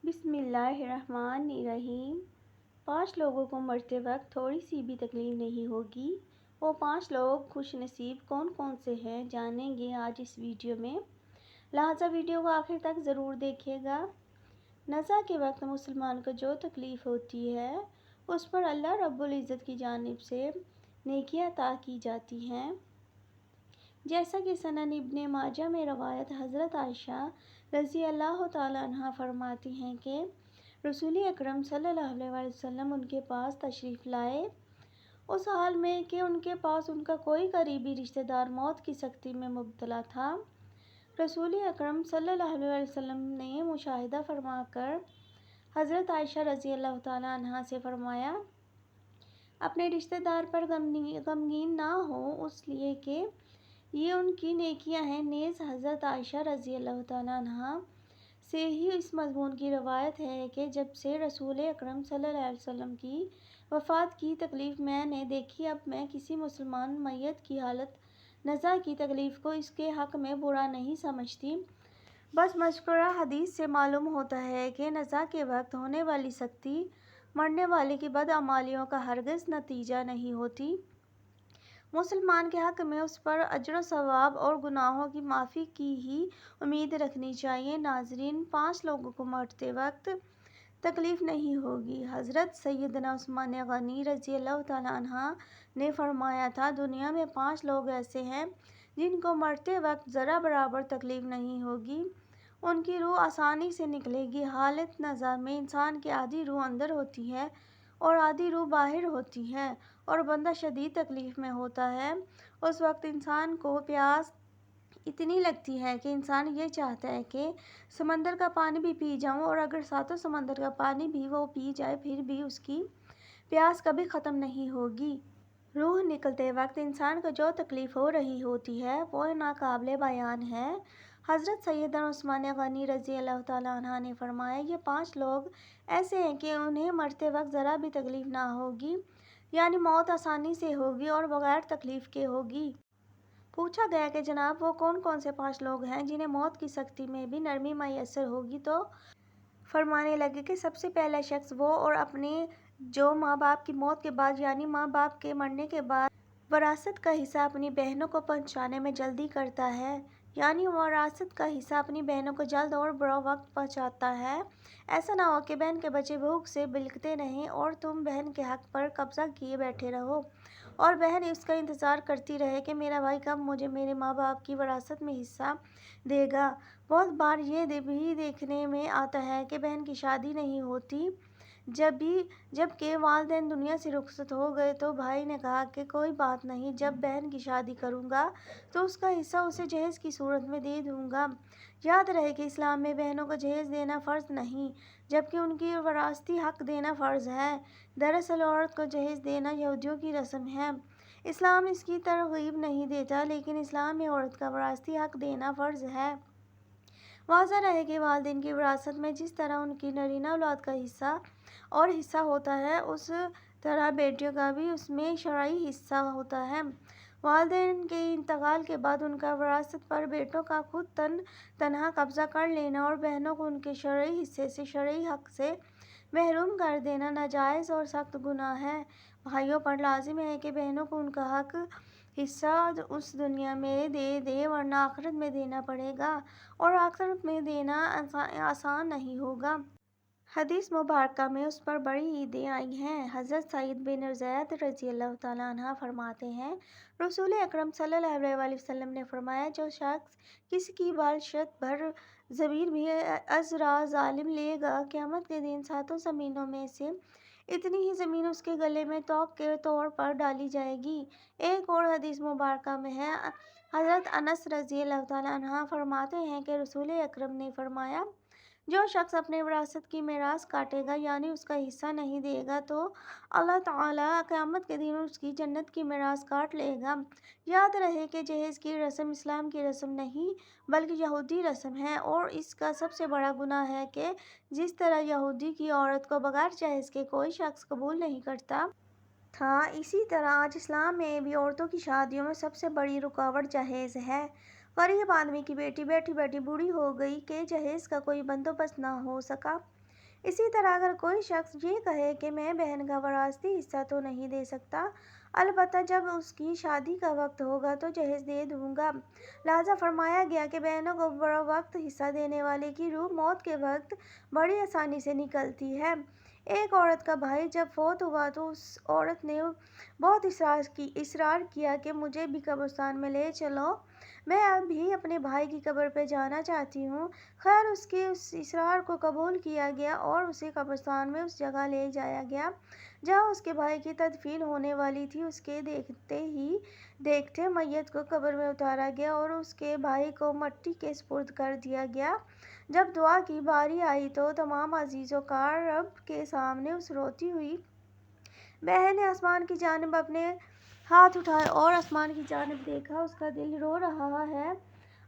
بسم اللہ الرحمن الرحیم۔ 5 لوگوں کو مرتے وقت تھوڑی سی بھی تکلیف نہیں ہوگی۔ وہ 5 لوگ خوش نصیب کون کون سے ہیں جانیں گے آج اس ویڈیو میں، لہٰذا ویڈیو کو آخر تک ضرور دیکھیے گا۔ نزا کے وقت مسلمان کو جو تکلیف ہوتی ہے اس پر اللہ رب العزت کی جانب سے نیکیاں عطا کی جاتی ہیں، جیسا کہ سنن ابن ماجہ میں روایت حضرت عائشہ رضی اللہ تعالیٰ عنہا فرماتی ہیں کہ رسول اکرم صلی اللہ علیہ وسلم ان کے پاس تشریف لائے، اس حال میں کہ ان کے پاس ان کا کوئی قریبی رشتہ دار موت کی سکتی میں مبتلا تھا۔ رسول اکرم صلی اللہ علیہ وسلم نے مشاہدہ فرما کر حضرت عائشہ رضی اللہ تعالیٰ عنہا سے فرمایا، اپنے رشتہ دار پر غمگین نہ ہو، اس لیے کہ یہ ان کی نیکیاں ہیں۔ نیز حضرت عائشہ رضی اللہ تعالیٰ عنہا سے ہی اس مضمون کی روایت ہے کہ جب سے رسول اکرم صلی اللہ علیہ وسلم کی وفات کی تکلیف میں نے دیکھی، اب میں کسی مسلمان میت کی حالت نزا کی تکلیف کو اس کے حق میں برا نہیں سمجھتی۔ بس مذکورہ حدیث سے معلوم ہوتا ہے کہ نزا کے وقت ہونے والی سختی مرنے والے کی بدعمالیوں کا ہرگز نتیجہ نہیں ہوتی۔ مسلمان کے حق میں اس پر اجر و ثواب اور گناہوں کی معافی کی ہی امید رکھنی چاہیے۔ ناظرین، 5 لوگوں کو مرتے وقت تکلیف نہیں ہوگی۔ حضرت سیدنا عثمان غنی رضی اللہ تعالیٰ عنہ نے فرمایا تھا، دنیا میں 5 لوگ ایسے ہیں جن کو مرتے وقت ذرہ برابر تکلیف نہیں ہوگی، ان کی روح آسانی سے نکلے گی۔ حالت نزا میں انسان کی آدھی روح اندر ہوتی ہے اور آدھی روح باہر ہوتی ہے اور بندہ شدید تکلیف میں ہوتا ہے۔ اس وقت انسان کو پیاس اتنی لگتی ہے کہ انسان یہ چاہتا ہے کہ سمندر کا پانی بھی پی جاؤں، اور اگر ساتوں سمندر کا پانی بھی وہ پی جائے پھر بھی اس کی پیاس کبھی ختم نہیں ہوگی۔ روح نکلتے وقت انسان کو جو تکلیف ہو رہی ہوتی ہے وہ ناقابل بیان ہے۔ حضرت سیدنا عثمان غنی رضی اللہ تعالیٰ عنہ نے فرمایا، یہ 5 لوگ ایسے ہیں کہ انہیں مرتے وقت ذرا بھی تکلیف نہ ہوگی، یعنی موت آسانی سے ہوگی اور بغیر تکلیف کے ہوگی۔ پوچھا گیا کہ جناب وہ کون کون سے 5 لوگ ہیں جنہیں موت کی سختی میں بھی نرمی میسر ہوگی، تو فرمانے لگے کہ سب سے پہلا شخص وہ اور اپنے جو ماں باپ کی موت کے بعد، یعنی ماں باپ کے مرنے کے بعد وراثت کا حصہ اپنی بہنوں کو پہنچانے میں جلدی کرتا ہے، یعنی وراثت کا حصہ اپنی بہنوں کو جلد اور بروقت پہنچاتا ہے۔ ایسا نہ ہو کہ بہن کے بچے بھوک سے بلکتے رہیں اور تم بہن کے حق پر قبضہ کیے بیٹھے رہو، اور بہن اس کا انتظار کرتی رہے کہ میرا بھائی کب مجھے میرے ماں باپ کی وراثت میں حصہ دے گا۔ بہت بار یہ بھی دیکھنے میں آتا ہے کہ بہن کی شادی نہیں ہوتی، جب کہ والدین دنیا سے رخصت ہو گئے تو بھائی نے کہا کہ کوئی بات نہیں، جب بہن کی شادی کروں گا تو اس کا حصہ اسے جہیز کی صورت میں دے دوں گا۔ یاد رہے کہ اسلام میں بہنوں کو جہیز دینا فرض نہیں، جبکہ ان کی وراثتی حق دینا فرض ہے۔ دراصل عورت کو جہیز دینا یہودیوں کی رسم ہے، اسلام اس کی ترغیب نہیں دیتا، لیکن اسلام میں عورت کا وراثتی حق دینا فرض ہے۔ واضح رہے کہ والدین کی وراثت میں جس طرح ان کی نرینہ اولاد کا حصہ ہوتا ہے، اس طرح بیٹیوں کا بھی اس میں شرعی حصہ ہوتا ہے۔ والدین کے انتقال کے بعد ان کا وراثت پر بیٹوں کا خود تنہا قبضہ کر لینا اور بہنوں کو ان کے شرعی حصے سے، شرعی حق سے محروم کر دینا ناجائز اور سخت گناہ ہے۔ بھائیوں پر لازم ہے کہ بہنوں کو ان کا حصہ اس دنیا میں دے ورنہ آخرت میں دینا پڑے گا، اور آخرت میں دینا آسان نہیں ہوگا۔ حدیث مبارکہ میں اس پر بڑی عیدیں آئی ہیں۔ حضرت سعید بن زید رضی اللہ تعالیٰ عنہ فرماتے ہیں، رسول اکرم صلی اللہ علیہ وسلم نے فرمایا، جو شخص کسی کی بالشت بھر زمین بھی از راہ ظالم لے گا، قیامت کے دن 7 زمینوں میں سے اتنی ہی زمین اس کے گلے میں طوق کے طور پر ڈالی جائے گی۔ ایک اور حدیث مبارکہ میں ہے، حضرت انس رضی اللہ تعالیٰ عنہ فرماتے ہیں کہ رسول اکرم نے فرمایا، جو شخص اپنے وراثت کی میراث کاٹے گا، یعنی اس کا حصہ نہیں دے گا، تو اللہ تعالیٰ قیامت کے دن اس کی جنت کی میراث کاٹ لے گا۔ یاد رہے کہ جہیز کی رسم اسلام کی رسم نہیں بلکہ یہودی رسم ہے، اور اس کا سب سے بڑا گناہ ہے کہ جس طرح یہودی کی عورت کو بغیر جہیز کے کوئی شخص قبول نہیں کرتا تھا، اسی طرح آج اسلام میں بھی عورتوں کی شادیوں میں سب سے بڑی رکاوٹ جہیز ہے۔ غریب آدمی کی بیٹی بیٹھی بیٹھی بوڑھی ہو گئی کہ جہیز کا کوئی بندوبست نہ ہو سکا، اسی طرح اگر کوئی شخص یہ کہے کہ میں بہن کا وراثتی حصہ تو نہیں دے سکتا، البتہ جب اس کی شادی کا وقت ہوگا تو جہیز دے دوں گا، لہٰذا فرمایا گیا کہ بہنوں کو بروقت حصہ دینے والے کی روح موت کے وقت بڑی آسانی سے نکلتی ہے۔ ایک عورت کا بھائی جب فوت ہوا تو اس عورت نے بہت اصرار کیا کہ مجھے بھی قبرستان میں لے چلو، میں اب بھی اپنے بھائی کی قبر پہ جانا چاہتی ہوں۔ خیر اس کے اس اصرار کو قبول کیا گیا اور اسے قبرستان میں اس جگہ لے جایا گیا جہاں اس کے بھائی کی تدفین ہونے والی تھی۔ اس کے دیکھتے ہی دیکھتے میت کو قبر میں اتارا گیا اور اس کے بھائی کو مٹی کے سپرد کر دیا گیا۔ جب دعا کی باری آئی تو تمام عزیزوں کا رب کے سامنے اس روتی ہوئی بہن نے آسمان کی جانب اپنے ہاتھ اٹھائے اور آسمان کی جانب دیکھا، اس کا دل رو رہا ہے،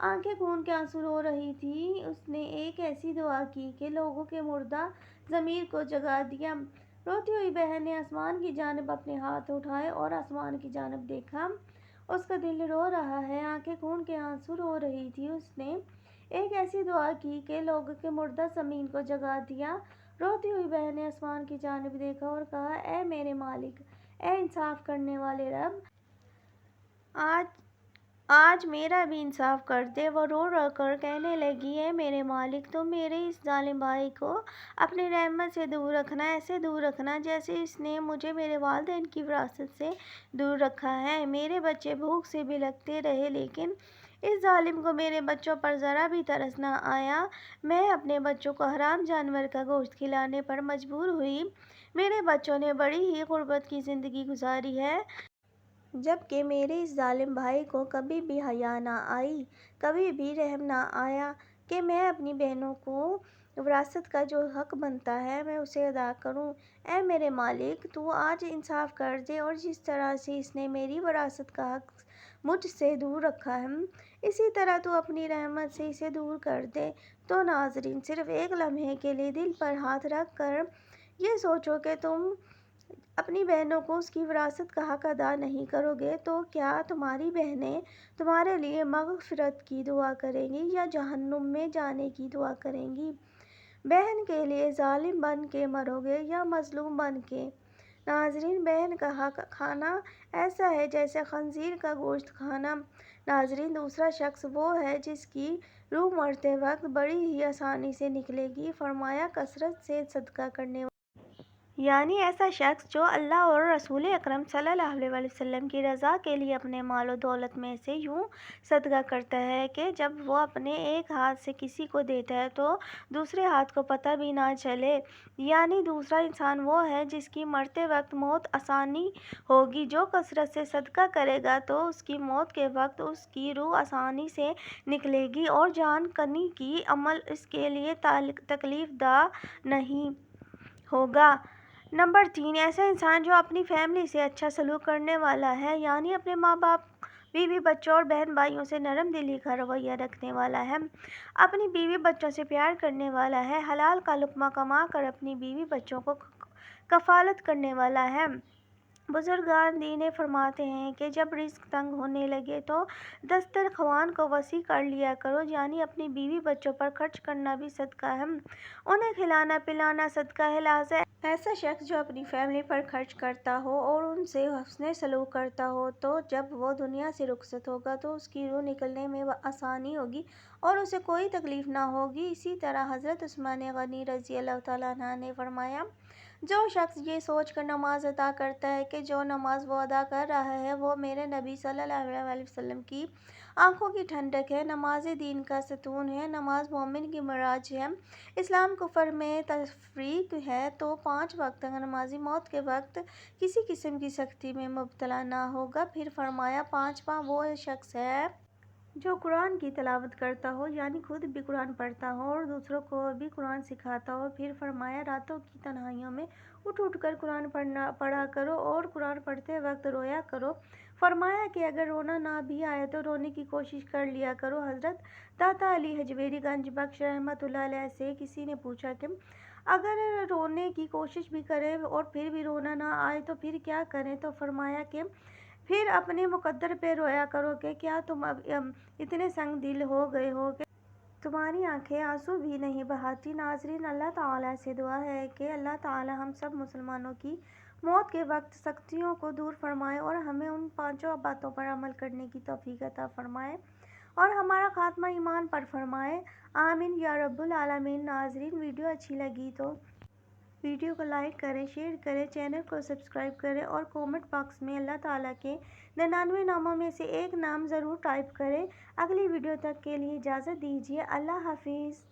آنکھیں خون کے آنسو رو رہی تھیں۔ اس نے ایک ایسی دعا کی کہ لوگوں کے مردہ ضمیر کو جگا دیا۔ روتی ہوئی بہن نے آسمان کی جانب اپنے ہاتھ اٹھائے اور آسمان کی جانب دیکھا، اس کا دل رو رہا ہے، آنکھیں خون کے آنسو رو رہی تھیں۔ اس نے ایک ایسی دعا کی کہ لوگوں کے مردہ ضمیر کو جگا دیا۔ روتی ہوئی بہن نے آسمان کی جانب دیکھا اور کہا، اے میرے مالک، اے انصاف کرنے والے رب، آج میرا بھی انصاف کر دے۔ وہ رو رو کر کہنے لگی، اے میرے مالک، تو میرے اس ظالم بھائی کو اپنی رحمت سے دور رکھنا، ایسے دور رکھنا جیسے اس نے مجھے میرے والدین کی وراثت سے دور رکھا ہے۔ میرے بچے بھوک سے بلکتے رہے لیکن اس ظالم کو میرے بچوں پر ذرا بھی ترس نہ آیا۔ میں اپنے بچوں کو حرام جانور کا گوشت کھلانے پر مجبور ہوئی۔ میرے بچوں نے بڑی ہی غربت کی زندگی گزاری ہے، جبکہ میرے اس ظالم بھائی کو کبھی بھی حیا نہ آئی، کبھی بھی رحم نہ آیا کہ میں اپنی بہنوں کو وراثت کا جو حق بنتا ہے میں اسے ادا کروں۔ اے میرے مالک، تو آج انصاف کر دے اور جس طرح سے اس نے میری وراثت کا حق مجھ سے دور رکھا ہے، اسی طرح تو اپنی رحمت سے اسے دور کر دے۔ تو ناظرین، صرف ایک لمحے کے لیے دل پر ہاتھ رکھ کر یہ سوچو کہ تم اپنی بہنوں کو اس کی وراثت کا حق ادا نہیں کرو گے تو کیا تمہاری بہنیں تمہارے لیے مغفرت کی دعا کریں گی یا جہنم میں جانے کی دعا کریں گی؟ بہن کے لیے ظالم بن کے مرو گے یا مظلوم بن کے؟ ناظرین، بہن کا حق کھانا ایسا ہے جیسے خنزیر کا گوشت کھانا۔ ناظرین، دوسرا شخص وہ ہے جس کی روح مرتے وقت بڑی ہی آسانی سے نکلے گی۔ فرمایا، کثرت سے صدقہ کرنے والا، یعنی ایسا شخص جو اللہ اور رسول اکرم صلی اللہ علیہ وسلم کی رضا کے لیے اپنے مال و دولت میں سے یوں صدقہ کرتا ہے کہ جب وہ اپنے ایک ہاتھ سے کسی کو دیتا ہے تو دوسرے ہاتھ کو پتہ بھی نہ چلے۔ یعنی دوسرا انسان وہ ہے جس کی مرتے وقت موت آسانی ہوگی۔ جو کثرت سے صدقہ کرے گا تو اس کی موت کے وقت اس کی روح آسانی سے نکلے گی اور جان کنی کی عمل اس کے لیے تکلیف دہ نہیں ہوگا۔ نمبر 3، ایسا انسان جو اپنی فیملی سے اچھا سلوک کرنے والا ہے، یعنی اپنے ماں باپ، بیوی بچوں اور بہن بھائیوں سے نرم دلی کا رویہ رکھنے والا ہے، اپنی بیوی بچوں سے پیار کرنے والا ہے، حلال کا لقمہ کما کر اپنی بیوی بچوں کو کفالت کرنے والا ہے۔ بزرگان دین فرماتے ہیں کہ جب رزق تنگ ہونے لگے تو دسترخوان کو وسیع کر لیا کرو، یعنی اپنی بیوی بچوں پر خرچ کرنا بھی صدقہ ہے، انہیں کھلانا پلانا صدقہ ہے۔ لہٰذا ایسا شخص جو اپنی فیملی پر خرچ کرتا ہو اور ان سے حسن سلوک کرتا ہو تو جب وہ دنیا سے رخصت ہوگا تو اس کی روح نکلنے میں آسانی ہوگی اور اسے کوئی تکلیف نہ ہوگی۔ اسی طرح حضرت عثمان غنی رضی اللہ تعالیٰ عنہ نے فرمایا، جو شخص یہ سوچ کر نماز ادا کرتا ہے کہ جو نماز وہ ادا کر رہا ہے وہ میرے نبی صلی اللہ علیہ وسلم کی آنکھوں کی ٹھنڈک ہے، نماز دین کا ستون ہے، نماز مومن کی معراج ہے، اسلام کفر میں تفریق ہے، تو 5 وقت نمازی موت کے وقت کسی قسم کی سختی میں مبتلا نہ ہوگا۔ پھر فرمایا، 5واں وہ شخص ہے جو قرآن کی تلاوت کرتا ہو، یعنی خود بھی قرآن پڑھتا ہو اور دوسروں کو بھی قرآن سکھاتا ہو۔ پھر فرمایا، راتوں کی تنہائیوں میں اٹھ اٹھ کر قرآن پڑھا کرو اور قرآن پڑھتے وقت رویا کرو۔ فرمایا کہ اگر رونا نہ بھی آئے تو رونے کی کوشش کر لیا کرو۔ حضرت داتا علی حجویری گنج بخش رحمۃ اللہ علیہ سے کسی نے پوچھا کہ اگر رونے کی کوشش بھی کریں اور پھر بھی رونا نہ آئے تو پھر کیا کریں؟ تو فرمایا کہ پھر اپنے مقدر پہ رویا کرو کہ کیا تم اب اتنے سنگ دل ہو گئے ہو کہ تمہاری آنکھیں آنسو بھی نہیں بہاتی۔ ناظرین، اللہ تعالیٰ سے دعا ہے کہ اللہ تعالیٰ ہم سب مسلمانوں کی موت کے وقت سختیوں کو دور فرمائے اور ہمیں ان 5 باتوں پر عمل کرنے کی توفیق عطا فرمائے اور ہمارا خاتمہ ایمان پر فرمائے، آمین یا رب العالمین۔ ناظرین، ویڈیو اچھی لگی تو ویڈیو کو لائک کریں، شیئر کریں، چینل کو سبسکرائب کریں اور کومنٹ باکس میں اللہ تعالیٰ کے 99 ناموں میں سے ایک نام ضرور ٹائپ کریں۔ اگلی ویڈیو تک کے لیے اجازت دیجیے۔ اللہ حافظ۔